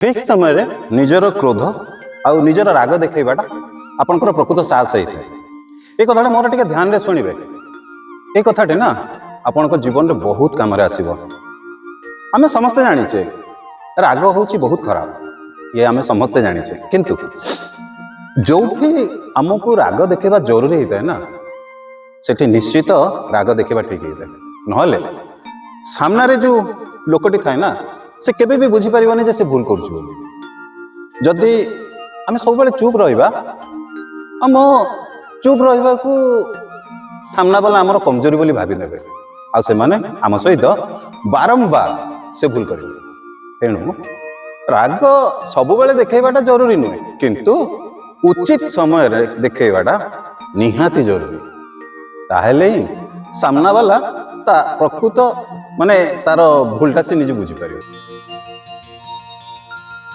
ठीक समय रे निजर क्रोध आ निजर राग देखा आपंकर प्रकृत साहस होता है। ये कथा मोर टे ध्यान शुणवे ये कथाटे ना आपण जीवन में बहुत कम आसो। आम समस्ते जाचे राग हूँ बहुत खराब ये आम समस्ते जाचे किंतु जो भी आमको राग देखा जरूरी होता है ना सेठी निश्चित राग देखा ठीक होता है। नहले सामने जो लोकटी थाए ना से केबे भी बुझी पारिबनी जे से भूल करूछु। जदि आम सब बेले चुप रहिबा आम चुप रहिबा को सामना वाला आमर कमजोरी बोली भाबी नेबे आ से माने आम सहित बारंबार से भूल करिवे। तेणु राग सब बेले देखैबाटा जरूरी नुहे किंतु उचित समय रे देखैबाटा निहाती जरूरी। ताहेले ही सामना वाला ता प्रकृत माने तार भूलटा से निजे बुझी पारिबे।